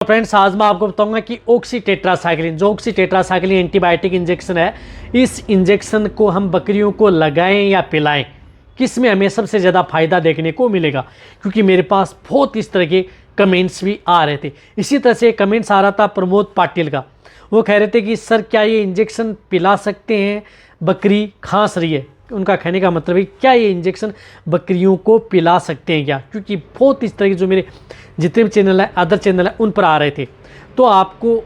Friends, आज मैं आपको बताऊंगा कि ऑक्सीटेट्रासाइक्लिन जो ऑक्सीटेट्रासाइक्लिन एंटीबायोटिक इंजेक्शन है, इस इंजेक्शन को हम बकरियों को लगाएं या पिलाएं, किस में हमें सबसे ज़्यादा फायदा देखने को मिलेगा। क्योंकि मेरे पास बहुत इस तरह के कमेंट्स भी आ रहे थे। इसी तरह से कमेंट्स आ रहा था प्रमोद पाटिल का। वो कह रहे थे कि सर क्या ये इंजेक्शन पिला सकते हैं, बकरी खांस रही है। उनका कहने का मतलब है क्या ये इंजेक्शन बकरियों को पिला सकते हैं क्या, क्योंकि बहुत इस तरह के जो मेरे जितने भी चैनल है, अदर चैनल है, उन पर आ रहे थे। तो आपको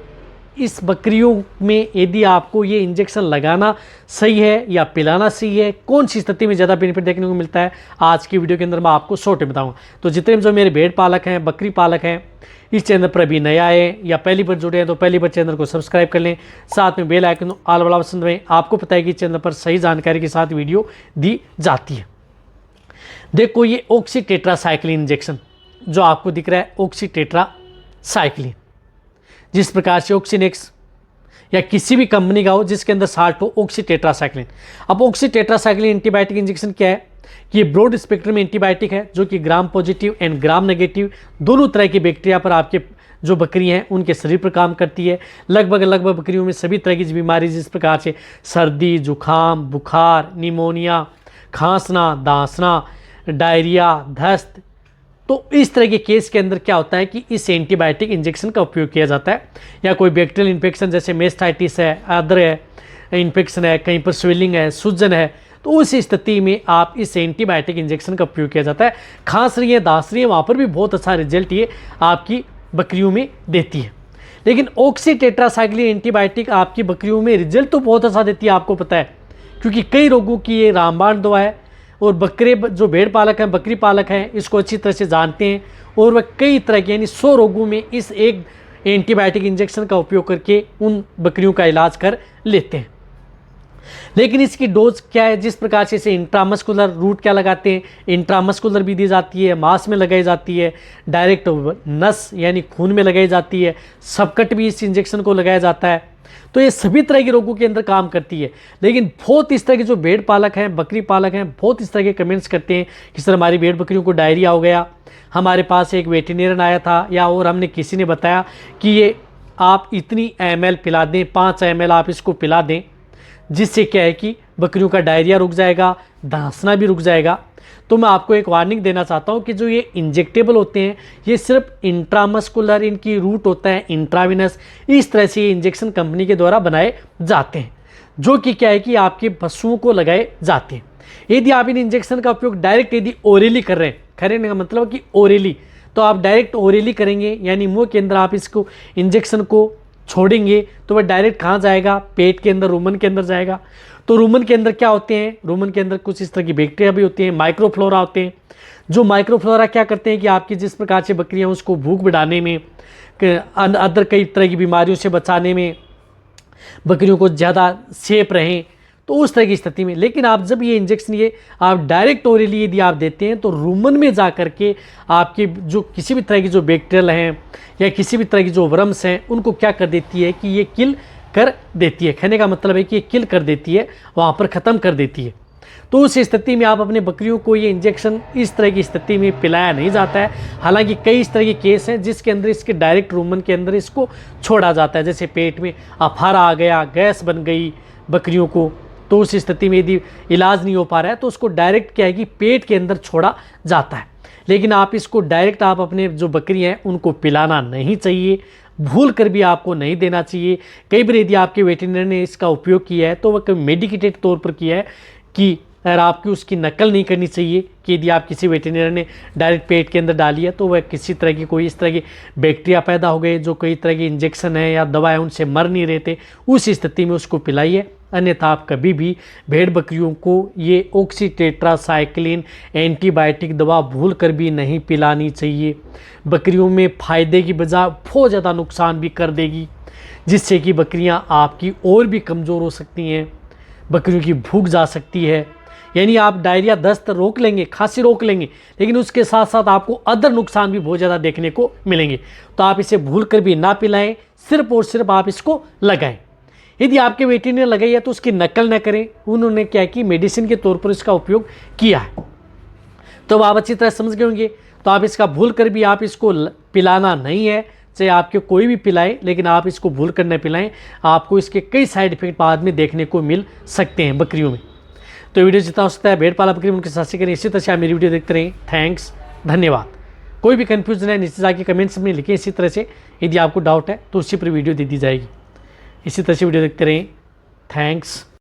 इस बकरियों में यदि आपको ये इंजेक्शन लगाना सही है या पिलाना सही है, कौन सी स्थिति में ज़्यादा बेनिफिट देखने को मिलता है, आज की वीडियो के अंदर मैं आपको शॉर्ट में बताऊंगा। तो जितने भी जो मेरे भेड़ पालक हैं, बकरी पालक हैं, इस चैनल पर अभी नया आए या पहली बार जुड़े हैं तो पहली बार चैनल को सब्सक्राइब कर लें, साथ में बेल आइकन ऑल वाला ऑप्शन दबाएं। आपको पता है कि चैनल पर सही जानकारी के साथ वीडियो दी जाती है। देखो, ये ऑक्सीटेट्रासाइक्लिन इंजेक्शन जो आपको दिख रहा है, ऑक्सीटेट्रासाइक्लिन, जिस प्रकार से ऑक्सीनेक्स या किसी भी कंपनी का हो जिसके अंदर साल्ट हो, ऑक्सीटेट्रासाइक्लिन। अब ऑक्सीटेट्रासाइक्लिन एंटीबायोटिक इंजेक्शन क्या है कि ये ब्रॉड स्पेक्ट्रम एंटीबायोटिक है जो कि gram positive and gram negative दोनों तरह की बैक्टीरिया पर आपके जो बकरियां हैं उनके शरीर पर काम करती है। लगभग बकरियों में सभी तरह की बीमारी, जिस प्रकार से सर्दी, जुखाम, बुखार, निमोनिया, खांसना, दांसना, डायरिया, दस्त, तो इस तरह के केस के अंदर क्या होता है कि इस एंटीबायोटिक इंजेक्शन का उपयोग किया जाता है। या कोई बैक्टीरियल इन्फेक्शन जैसे मेस्टाइटिस है, अदर है इन्फेक्शन है, कहीं पर स्वेलिंग है, सूजन है, तो उस स्थिति में आप इस एंटीबायोटिक इंजेक्शन का उपयोग किया जाता है। खांस रही है, दांस रही है, वहाँ पर भी बहुत अच्छा रिजल्ट ये आपकी बकरियों में देती है। लेकिन ऑक्सीटेट्रासाइक्लिन एंटीबायोटिक आपकी बकरियों में रिजल्ट तो बहुत अच्छा देती है, आपको पता है, क्योंकि कई रोगों की ये रामबाण दवा है। और बकरे जो भेड़ पालक हैं, बकरी पालक हैं, इसको अच्छी तरह से जानते हैं और वह कई तरह के यानी 100 रोगों में इस एक एंटीबायोटिक इंजेक्शन का उपयोग करके उन बकरियों का इलाज कर लेते हैं। लेकिन इसकी डोज क्या है, जिस प्रकार से इसे इंट्रामस्कुलर रूट क्या लगाते हैं, इंट्रामस्कुलर भी दी जाती है, मांस में लगाई जाती है, डायरेक्ट नस यानी खून में लगाई जाती है, सबकट भी इस इंजेक्शन को लगाया जाता है। तो ये सभी तरह के रोगों के अंदर काम करती है। लेकिन बहुत इस तरह के जो भेड़ पालक हैं, बकरी पालक हैं, बहुत इस तरह के कमेंट्स करते हैं कि सर हमारी भेड़ बकरियों को डायरिया हो गया, हमारे पास एक वेटेरियन आया था या और हमने किसी ने बताया कि ये आप इतनी ml पिला दें, 5 ml आप इसको पिला दें, जिससे क्या है कि बकरियों का डायरिया रुक जाएगा, दांसना भी रुक जाएगा। तो मैं आपको एक वार्निंग देना चाहता हूं कि जो ये इंजेक्टेबल होते हैं, ये सिर्फ इंट्रामस्कुलर इनकी रूट होता है, इंट्राविनस, इस तरह से ये इंजेक्शन कंपनी के द्वारा बनाए जाते हैं, जो कि क्या है कि आपके पशुओं को लगाए जाते हैं। यदि आप इन इंजेक्शन का उपयोग डायरेक्ट यदि ओरेली कर रहे हैं, करने का मतलब कि ओरेली, तो आप डायरेक्ट ओरेली करेंगे यानी मुंह के अंदर आप इसको इंजेक्शन को छोड़ेंगे तो वह डायरेक्ट कहाँ जाएगा, पेट के अंदर, रूमन के अंदर जाएगा। तो रूमन के अंदर क्या होते हैं, रूमन के अंदर कुछ इस तरह की बैक्टीरिया भी होती हैं, माइक्रोफ्लोरा होते हैं। जो माइक्रोफ्लोरा क्या करते हैं कि आपकी जिस प्रकार से बकरियां उसको भूख बढ़ाने में, अदर कई तरह की बीमारियों से बचाने में, बकरियों को ज़्यादा सेफ रहें, तो उस तरह की स्थिति में। लेकिन आप जब ये इंजेक्शन ये आप डायरेक्ट ओरली यदि आप देते हैं तो रूमन में जा करके आपके जो किसी भी तरह की जो बैक्टीरियल हैं या किसी भी तरह की जो वर्म्स हैं उनको क्या कर देती है कि ये किल कर देती है। कहने का मतलब है कि ये किल कर देती है, वहाँ पर ख़त्म कर देती है। तो उस स्थिति में आप अपने बकरियों को ये इंजेक्शन इस तरह की स्थिति में पिलाया नहीं जाता है। हालांकि कई इस तरह के केस हैं जिसके अंदर इसके डायरेक्ट रूमन के अंदर इसको छोड़ा जाता है, जैसे पेट में अफारा आ गया, गैस बन गई बकरियों को, तो उस स्थिति में यदि इलाज नहीं हो पा रहा है तो उसको डायरेक्ट क्या है कि पेट के अंदर छोड़ा जाता है। लेकिन आप इसको डायरेक्ट आप अपने जो बकरी हैं उनको पिलाना नहीं चाहिए, भूल कर भी आपको नहीं देना चाहिए। कई बार यदि आपके वेटेरिनरी ने इसका उपयोग किया है तो वह कभी मेडिकेटेड तौर पर किया है कि अगर आपकी उसकी नकल नहीं करनी चाहिए कि यदि आप किसी वेटेरिनरी ने डायरेक्ट पेट के अंदर डाली है तो वह किसी तरह की कोई इस तरह की बैक्टीरिया पैदा हो गए, जो कई तरह की इंजेक्शन है या दवाएं उनसे मर नहीं रहे थे, उस स्थिति में उसको पिलाइए। अन्यथा आप कभी भी भेड़ बकरियों को ये ऑक्सीटेट्रासाइक्लिन एंटीबायोटिक दवा भूल कर भी नहीं पिलानी चाहिए। बकरियों में फ़ायदे की बजाय बहुत ज़्यादा नुकसान भी कर देगी, जिससे कि बकरियां आपकी और भी कमज़ोर हो सकती हैं, बकरियों की भूख जा सकती है। यानी आप डायरिया, दस्त रोक लेंगे, खांसी रोक लेंगे, लेकिन उसके साथ साथ आपको अदर नुकसान भी बहुत ज़्यादा देखने को मिलेंगे। तो आप इसे भूल कर भी ना पिलाएं, सिर्फ और सिर्फ आप इसको लगाएं। यदि आपके वेटेरिनरी ने लगाई है तो उसकी नकल न करें, उन्होंने क्या कि मेडिसिन के तौर पर इसका उपयोग किया है। तो आप अच्छी तरह समझ गए होंगे। तो आप इसका भूल कर भी आप इसको पिलाना नहीं है, चाहे आपके कोई भी पिलाए, लेकिन आप इसको भूल कर न पिलाएं, आपको इसके कई साइड इफेक्ट बाद में देखने को मिल सकते हैं बकरियों में। तो वीडियो जितना हो सकता है भेड़ पाला बकरी उनके साथ से करें। इसी तरह से आप मेरी वीडियो देखते रहें। थैंक्स, धन्यवाद। कोई भी कन्फ्यूजन है नीचे जाके कमेंट्स में लिखें। इसी तरह से यदि आपको डाउट है तो उसी पर वीडियो दे दी जाएगी। इसी तरह से वीडियो देखते रहें। थैंक्स।